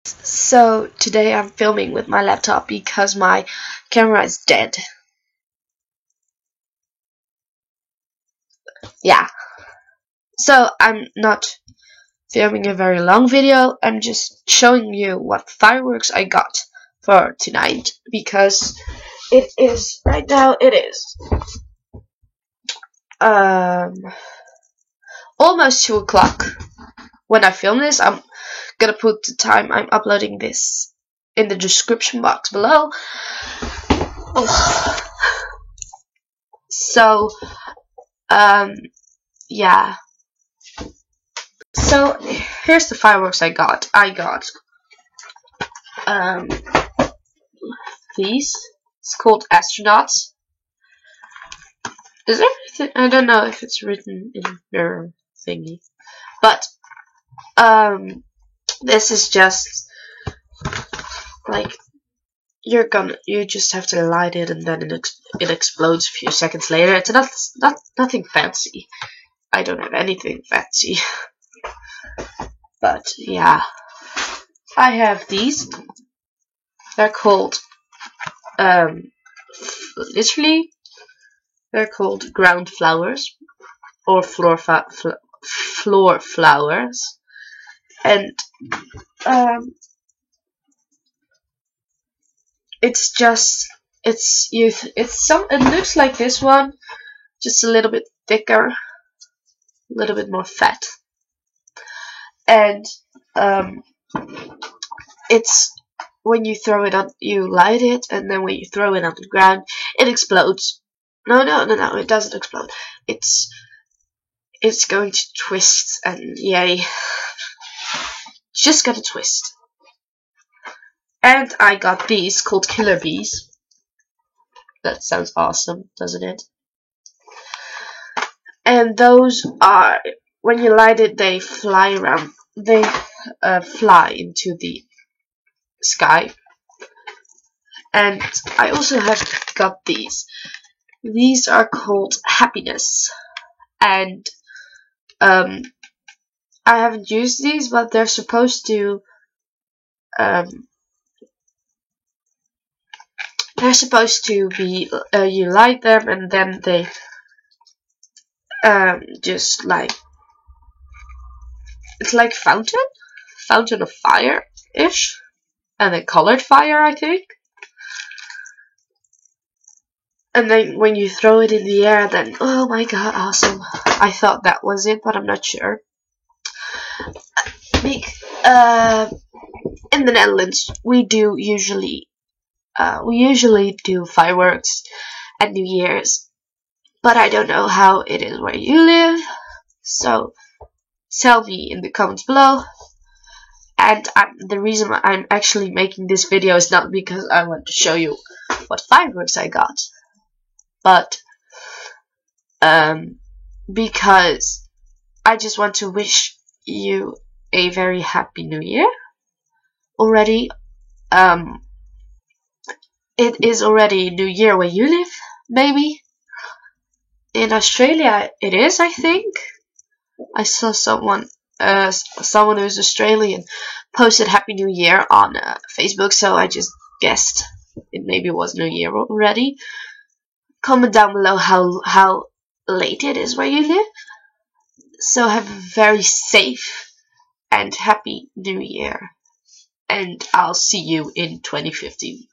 So today I'm filming with my laptop because my camera is dead. Yeah. So I'm not filming a very long video. I'm just showing you what fireworks I got for tonight because right now it is almost 2 o'clock. When I film this, I'm gonna put the time I'm uploading this in the description box below. So yeah. So here's the fireworks I got. I got these. It's called astronauts. Is there anything? I don't know if it's written in their thingy, but this is just like you just have to light it and then it explodes a few seconds later. It's nothing fancy. I don't have anything fancy, but yeah, I have these. They're called literally. They're called ground flowers or floor flowers, and it's it looks like this one, just a little bit thicker, a little bit more fat, and it's when you throw it on, you light it, and then when you throw it on the ground, it explodes. No, it doesn't explode. It's going to twist, and yay. Just gotta twist. And I got these called killer bees. That sounds awesome, doesn't it? And those are, when you light it, they fly around. They fly into the sky. And I also have got these. These are called happiness. And I haven't used these, but they're supposed to be you light them and then they just like, it's like fountain of fire ish, and a colored fire, I think. And then when you throw it in the air, then oh my god, awesome. I thought that was it, but I'm not sure. In the Netherlands, we usually do fireworks at New Year's, but I don't know how it is where you live. So tell me in the comments below. And the reason why I'm actually making this video is not because I want to show you what fireworks I got, but because I just want to wish you a very happy New Year already. It is already New Year where you live, maybe. In Australia, it is, I think. I saw someone who's Australian posted Happy New Year on Facebook, so I just guessed it maybe was New Year already. Comment down below how late it is where you live. So have a very safe and happy New Year, and I'll see you in 2015.